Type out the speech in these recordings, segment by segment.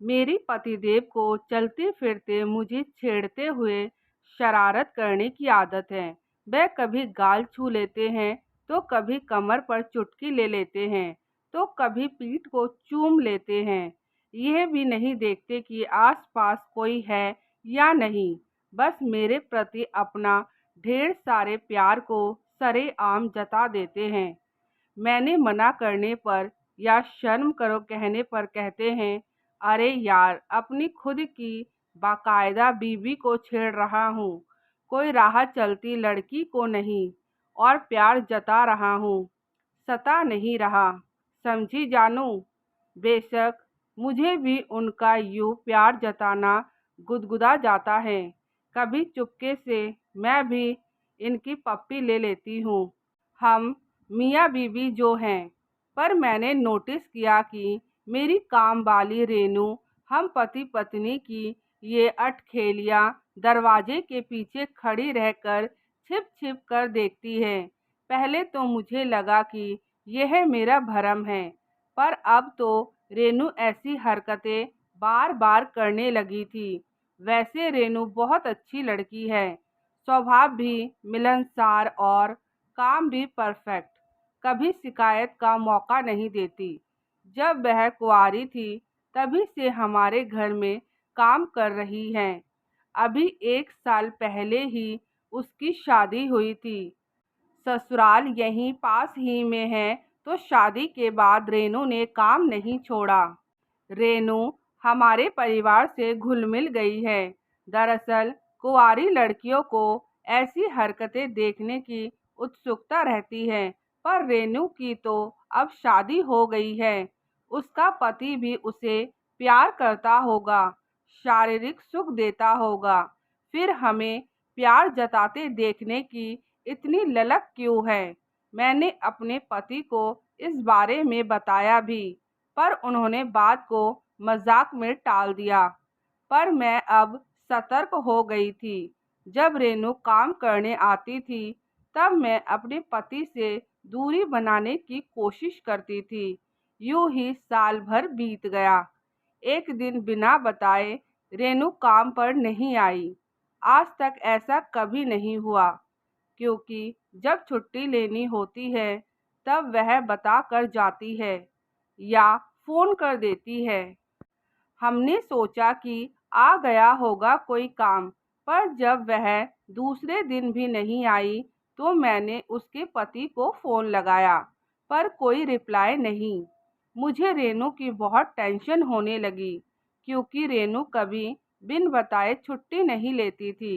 मेरी पतिदेव को चलते फिरते मुझे छेड़ते हुए शरारत करने की आदत है। वह कभी गाल छू लेते हैं, तो कभी कमर पर चुटकी ले लेते हैं, तो कभी पीठ को चूम लेते हैं। यह भी नहीं देखते कि आसपास कोई है या नहीं। बस मेरे प्रति अपना ढेर सारे प्यार को सरेआम जता देते हैं। मैंने मना करने पर या शर्म करो कहने पर कहते हैं, अरे यार, अपनी खुद की बाकायदा बीवी को छेड़ रहा हूँ, कोई राह चलती लड़की को नहीं, और प्यार जता रहा हूँ, सता नहीं रहा। समझी जानू? बेशक मुझे भी उनका यूं प्यार जताना गुदगुदा जाता है। कभी चुपके से मैं भी इनकी पप्पी ले लेती हूँ। हम मियाँ बीवी जो हैं, पर मैंने नोटिस किया कि मेरी काम वाली रेनू हम पति पत्नी की ये अटखेलियाँ दरवाजे के पीछे खड़ी रहकर छिप छिप कर देखती है। पहले तो मुझे लगा कि यह मेरा भ्रम है, पर अब तो रेनू ऐसी हरकतें बार बार करने लगी थी। वैसे रेनू बहुत अच्छी लड़की है, स्वभाव भी मिलनसार और काम भी परफेक्ट। कभी शिकायत का मौका नहीं देती। जब वह कुंवारी थी तभी से हमारे घर में काम कर रही है। अभी 1 साल पहले ही उसकी शादी हुई थी। ससुराल यहीं पास ही में है, तो शादी के बाद रेनू ने काम नहीं छोड़ा। रेनू हमारे परिवार से घुल मिल गई है। दरअसल कुंवारी लड़कियों को ऐसी हरकतें देखने की उत्सुकता रहती है, पर रेनू की तो अब शादी हो गई है। उसका पति भी उसे प्यार करता होगा, शारीरिक सुख देता होगा, फिर हमें प्यार जताते देखने की इतनी ललक क्यों है? मैंने अपने पति को इस बारे में बताया भी, पर उन्होंने बात को मजाक में टाल दिया। पर मैं अब सतर्क हो गई थी। जब रेनू काम करने आती थी, तब मैं अपने पति से दूरी बनाने की कोशिश करती थी। यूं ही साल भर बीत गया। एक दिन बिना बताए रेनू काम पर नहीं आई। आज तक ऐसा कभी नहीं हुआ, क्योंकि जब छुट्टी लेनी होती है तब वह बता कर जाती है या फ़ोन कर देती है। हमने सोचा कि आ गया होगा कोई काम, पर जब वह दूसरे दिन भी नहीं आई तो मैंने उसके पति को फ़ोन लगाया, पर कोई रिप्लाई नहीं। मुझे रेनू की बहुत टेंशन होने लगी, क्योंकि रेनू कभी बिन बताए छुट्टी नहीं लेती थी।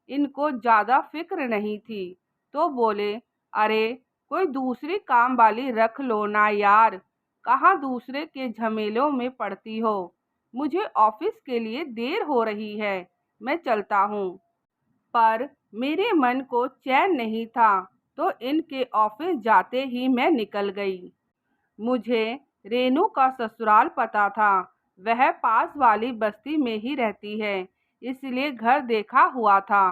इनको ज़्यादा फिक्र नहीं थी, तो बोले, अरे कोई दूसरी काम वाली रख लो ना यार, कहाँ दूसरे के झमेलों में पड़ती हो। मुझे ऑफिस के लिए देर हो रही है, मैं चलता हूँ। पर मेरे मन को चैन नहीं था, तो इनके ऑफिस जाते ही मैं निकल गई। मुझे रेनू का ससुराल पता था। वह पास वाली बस्ती में ही रहती है, इसलिए घर देखा हुआ था।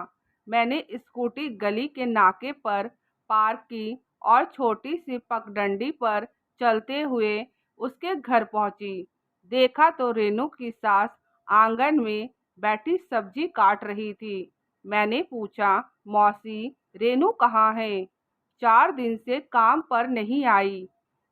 मैंने स्कूटी गली के नाके पर पार्क की और छोटी सी पगडंडी पर चलते हुए उसके घर पहुंची। देखा तो रेनू की सास आंगन में बैठी सब्जी काट रही थी। मैंने पूछा, मौसी, रेनू कहाँ है? 4 दिन से काम पर नहीं आई।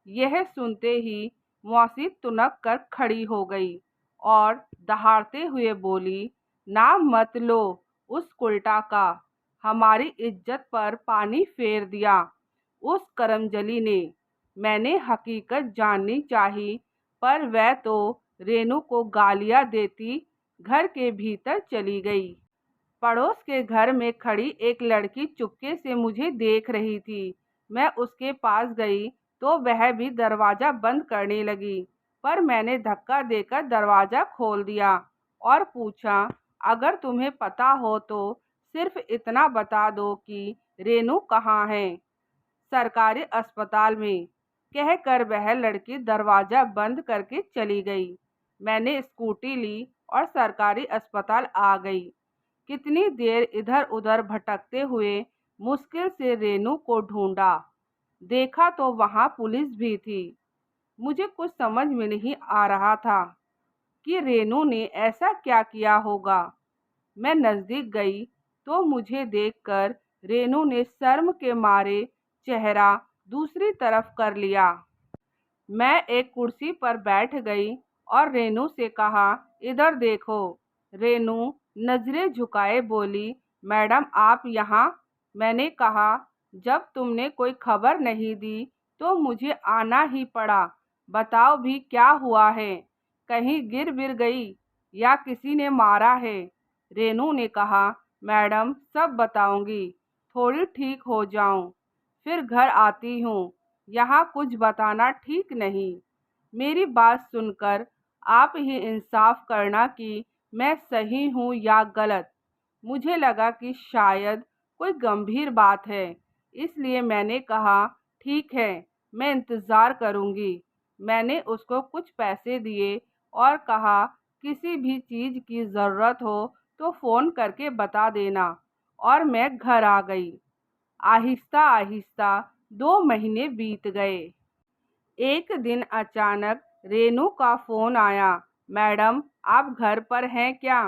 यह सुनते ही मौसी तुनक कर खड़ी हो गई और दहाड़ते हुए बोली, नाम मत लो उस उल्टा का, हमारी इज्जत पर पानी फेर दिया उस करमजली ने। मैंने हकीकत जाननी चाहिए, पर वह तो रेनू को गालियां देती घर के भीतर चली गई। पड़ोस के घर में खड़ी एक लड़की चुपके से मुझे देख रही थी। मैं उसके पास गई तो वह भी दरवाज़ा बंद करने लगी, पर मैंने धक्का देकर दरवाज़ा खोल दिया और पूछा, अगर तुम्हें पता हो तो सिर्फ इतना बता दो कि रेनू कहाँ है? सरकारी अस्पताल में, कहकर वह लड़की दरवाज़ा बंद करके चली गई। मैंने स्कूटी ली और सरकारी अस्पताल आ गई। कितनी देर इधर उधर भटकते हुए मुश्किल से रेनू को ढूंढा। देखा तो वहां पुलिस भी थी। मुझे कुछ समझ में नहीं आ रहा था। कि रेनू ने ऐसा क्या किया होगा। मैं नज़दीक गई तो मुझे देखकर रेनू ने शर्म के मारे चेहरा दूसरी तरफ कर लिया। मैं एक कुर्सी पर बैठ गई और रेनू से कहा, इधर देखो। रेनू नजरें झुकाए बोली, मैडम आप यहाँ। मैंने कहा, जब तुमने कोई खबर नहीं दी तो मुझे आना ही पड़ा। बताओ भी क्या हुआ है, कहीं गिर बिर गई या किसी ने मारा है। रेनू ने कहा, मैडम सब बताऊंगी, थोड़ी ठीक हो जाऊं फिर घर आती हूँ। यहाँ कुछ बताना ठीक नहीं। मेरी बात सुनकर आप ही इंसाफ करना कि मैं सही हूँ या गलत। मुझे लगा कि शायद कोई गंभीर बात है, इसलिए मैंने कहा, ठीक है, मैं इंतज़ार करूँगी। मैंने उसको कुछ पैसे दिए और कहा, किसी भी चीज़ की ज़रूरत हो तो फ़ोन करके बता देना। और मैं घर आ गई। आहिस्ता आहिस्ता 2 महीने बीत गए। एक दिन अचानक रेनू का फ़ोन आया, मैडम आप घर पर हैं क्या।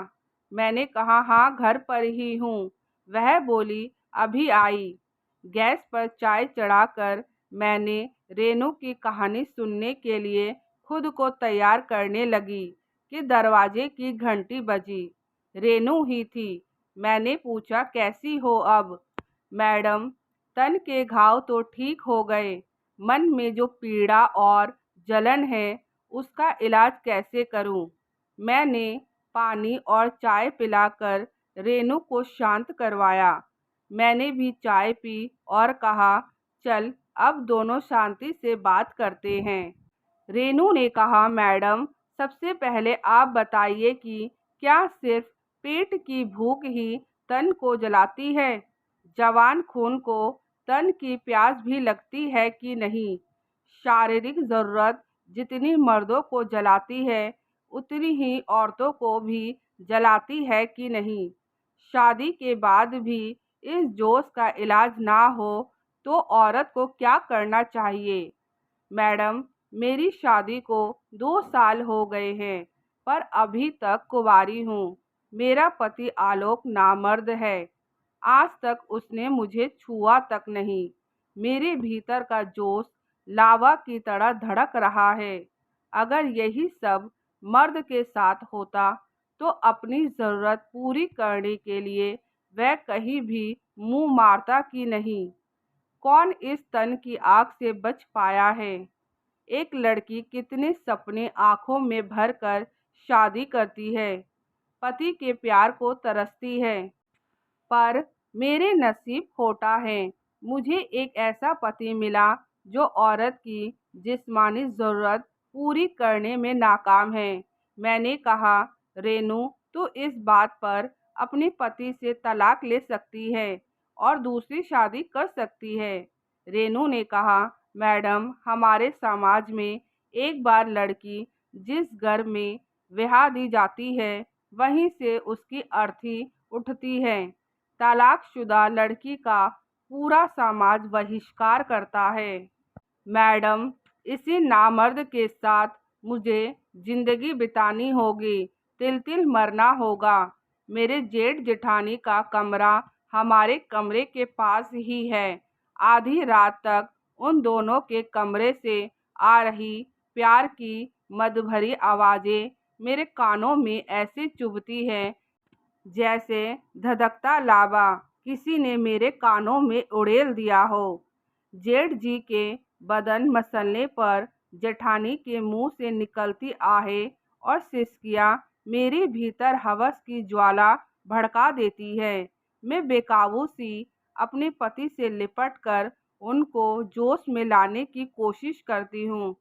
मैंने कहा, हाँ घर पर ही हूँ। वह बोली, अभी आई। गैस पर चाय चढ़ाकर मैंने रेनू की कहानी सुनने के लिए खुद को तैयार करने लगी कि दरवाजे की घंटी बजी। रेनू ही थी। मैंने पूछा, कैसी हो अब। मैडम तन के घाव तो ठीक हो गए, मन में जो पीड़ा और जलन है उसका इलाज कैसे करूं। मैंने पानी और चाय पिलाकर रेनू को शांत करवाया। मैंने भी चाय पी और कहा, चल अब दोनों शांति से बात करते हैं। रेनू ने कहा, मैडम सबसे पहले आप बताइए कि क्या सिर्फ पेट की भूख ही तन को जलाती है। जवान खून को तन की प्यास भी लगती है कि नहीं। शारीरिक ज़रूरत जितनी मर्दों को जलाती है उतनी ही औरतों को भी जलाती है कि नहीं। शादी के बाद भी इस जोश का इलाज ना हो तो औरत को क्या करना चाहिए। मैडम मेरी शादी को 2 साल हो गए हैं पर अभी तक कुंवारी हूँ। मेरा पति आलोक नामर्द है। आज तक उसने मुझे छुआ तक नहीं। मेरे भीतर का जोश लावा की तरह धड़क रहा है। अगर यही सब मर्द के साथ होता तो अपनी ज़रूरत पूरी करने के लिए वह कहीं भी मुंह मारता कि नहीं। कौन इस तन की आग से बच पाया है। एक लड़की कितने सपने आंखों में भरकर शादी करती है, पति के प्यार को तरसती है, पर मेरे नसीब खोटा है। मुझे एक ऐसा पति मिला जो औरत की जिस्मानी ज़रूरत पूरी करने में नाकाम है। मैंने कहा, रेनू तो इस बात पर अपने पति से तलाक ले सकती है और दूसरी शादी कर सकती है। रेनू ने कहा, मैडम हमारे समाज में एक बार लड़की जिस घर में ब्याह दी जाती है वहीं से उसकी अर्थी उठती है। तलाकशुदा लड़की का पूरा समाज बहिष्कार करता है। मैडम इसी नामर्द के साथ मुझे जिंदगी बितानी होगी, तिल तिल मरना होगा। मेरे जेठ जेठानी का कमरा हमारे कमरे के पास ही है। आधी रात तक उन दोनों के कमरे से आ रही प्यार की मधुभरी आवाज़ें मेरे कानों में ऐसे चुभती हैं जैसे धधकता लावा किसी ने मेरे कानों में उड़ेल दिया हो। जेठ जी के बदन मसलने पर जेठानी के मुंह से निकलती आहें और सिसकियां मेरे भीतर हवस की ज्वाला भड़का देती है। मैं बेकाबू सी अपने पति से लिपट कर उनको जोश में लाने की कोशिश करती हूँ,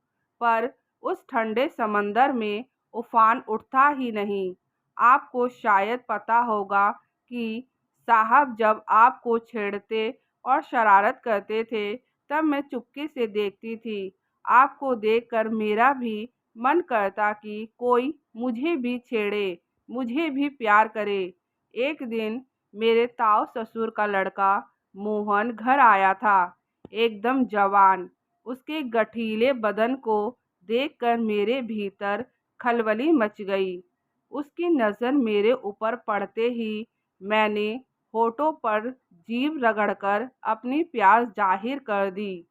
पर उस ठंडे समंदर में उफान उठता ही नहीं। आपको शायद पता होगा कि साहब जब आपको छेड़ते और शरारत करते थे तब मैं चुपके से देखती थी। आपको देखकर मेरा भी मन करता कि कोई मुझे भी छेड़े, मुझे भी प्यार करे। एक दिन मेरे ताऊ ससुर का लड़का मोहन घर आया था, एकदम जवान। उसके गठीले बदन को देखकर मेरे भीतर खलबली मच गई। उसकी नज़र मेरे ऊपर पड़ते ही मैंने होठों पर जीभ रगड़कर अपनी प्यास जाहिर कर दी।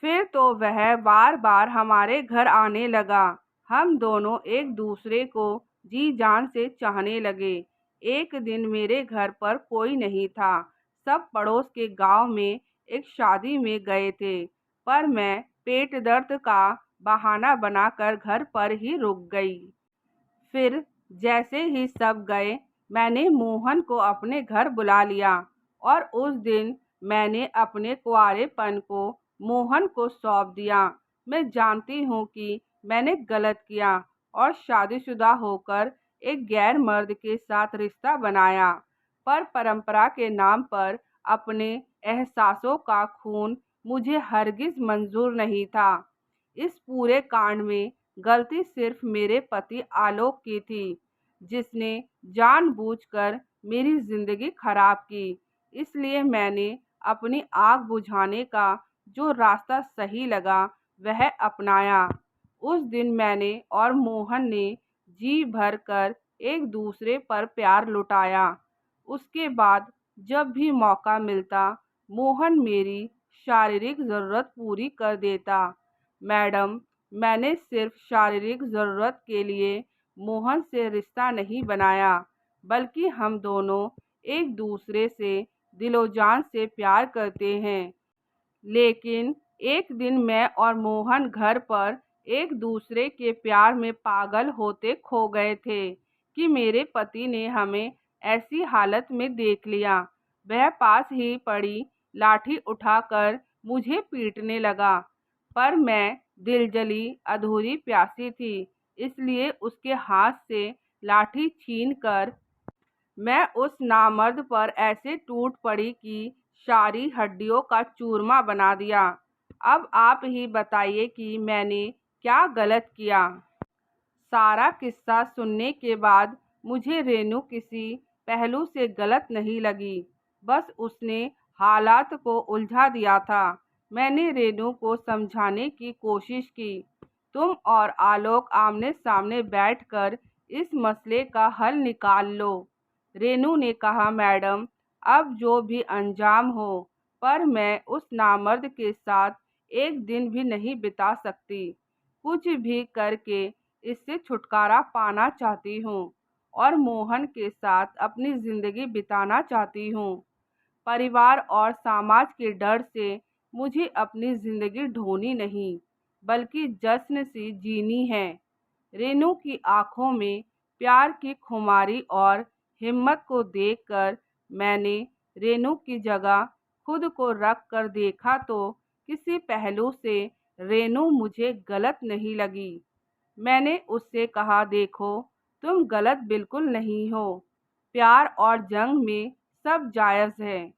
फिर तो वह बार बार हमारे घर आने लगा। हम दोनों एक दूसरे को जी जान से चाहने लगे। एक दिन मेरे घर पर कोई नहीं था। सब पड़ोस के गांव में एक शादी में गए थे, पर मैं पेट दर्द का बहाना बनाकर घर पर ही रुक गई। फिर जैसे ही सब गए, मैंने मोहन को अपने घर बुला लिया और उस दिन मैंने अपने कुंवारेपन को मोहन को सौंप दिया। मैं जानती हूँ कि मैंने गलत किया और शादीशुदा होकर एक गैर मर्द के साथ रिश्ता बनाया, पर परंपरा के नाम पर अपने एहसासों का खून मुझे हरगिज मंजूर नहीं था। इस पूरे कांड में गलती सिर्फ मेरे पति आलोक की थी, जिसने जानबूझकर मेरी जिंदगी खराब की। इसलिए मैंने अपनी आग बुझाने का जो रास्ता सही लगा वह अपनाया। उस दिन मैंने और मोहन ने जी भर कर एक दूसरे पर प्यार लुटाया। उसके बाद जब भी मौका मिलता, मोहन मेरी शारीरिक ज़रूरत पूरी कर देता। मैडम, मैंने सिर्फ शारीरिक ज़रूरत के लिए मोहन से रिश्ता नहीं बनाया, बल्कि हम दोनों एक दूसरे से दिलो जान से प्यार करते हैं। लेकिन एक दिन मैं और मोहन घर पर एक दूसरे के प्यार में पागल होते खो गए थे कि मेरे पति ने हमें ऐसी हालत में देख लिया। वह पास ही पड़ी लाठी उठाकर मुझे पीटने लगा, पर मैं दिलजली अधूरी प्यासी थी, इसलिए उसके हाथ से लाठी छीनकर मैं उस नामर्द पर ऐसे टूट पड़ी कि सारी हड्डियों का चूरमा बना दिया। अब आप ही बताइए कि मैंने क्या गलत किया। सारा किस्सा सुनने के बाद मुझे रेनू किसी पहलू से गलत नहीं लगी। बस उसने हालात को उलझा दिया था। मैंने रेनू को समझाने की कोशिश की। तुम और आलोक आमने सामने बैठकर इस मसले का हल निकाल लो। रेनू ने कहा, मैडम, अब जो भी अंजाम हो, पर मैं उस नामर्द के साथ एक दिन भी नहीं बिता सकती। कुछ भी करके इससे छुटकारा पाना चाहती हूँ और मोहन के साथ अपनी ज़िंदगी बिताना चाहती हूँ। परिवार और समाज के डर से मुझे अपनी ज़िंदगी ढोनी नहीं, बल्कि जश्न से जीनी है। रेनू की आंखों में प्यार की खुमारी और हिम्मत को देखकर मैंने रेनू की जगह खुद को रख कर देखा तो किसी पहलू से रेनू मुझे गलत नहीं लगी। मैंने उससे कहा, देखो, तुम गलत बिल्कुल नहीं हो। प्यार और जंग में सब जायज़ है।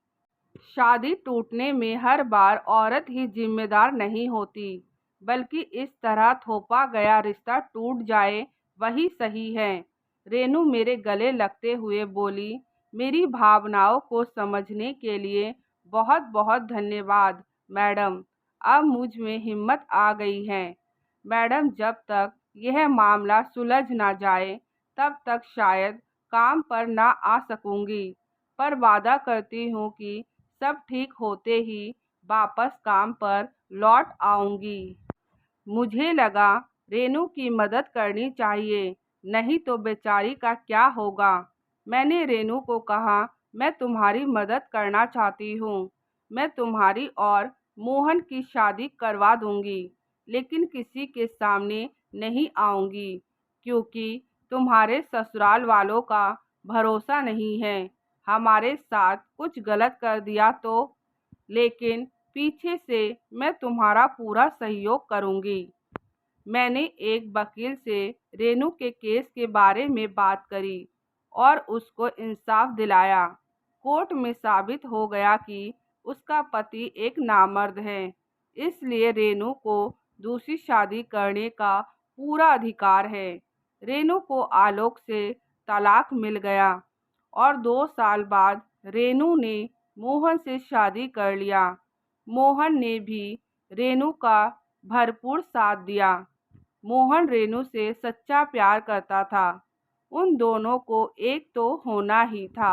शादी टूटने में हर बार औरत ही जिम्मेदार नहीं होती, बल्कि इस तरह थोपा गया रिश्ता टूट जाए वही सही है। रेनू मेरे गले लगते हुए बोली, मेरी भावनाओं को समझने के लिए बहुत बहुत धन्यवाद मैडम। अब मुझ में हिम्मत आ गई है। मैडम, जब तक यह मामला सुलझ ना जाए तब तक शायद काम पर ना आ सकूंगी, पर वादा करती हूँ कि सब ठीक होते ही वापस काम पर लौट आऊंगी। मुझे लगा रेनू की मदद करनी चाहिए, नहीं तो बेचारी का क्या होगा। मैंने रेनू को कहा, मैं तुम्हारी मदद करना चाहती हूँ। मैं तुम्हारी और मोहन की शादी करवा दूंगी, लेकिन किसी के सामने नहीं आऊंगी, क्योंकि तुम्हारे ससुराल वालों का भरोसा नहीं है। हमारे साथ कुछ गलत कर दिया तो, लेकिन पीछे से मैं तुम्हारा पूरा सहयोग करूंगी। मैंने एक वकील से रेनू के केस के बारे में बात करी और उसको इंसाफ दिलाया। कोर्ट में साबित हो गया कि उसका पति एक नामर्द है, इसलिए रेनू को दूसरी शादी करने का पूरा अधिकार है। रेनू को आलोक से तलाक मिल गया और 2 साल बाद रेनू ने मोहन से शादी कर लिया। मोहन ने भी रेनू का भरपूर साथ दिया। मोहन रेनू से सच्चा प्यार करता था। उन दोनों को एक तो होना ही था।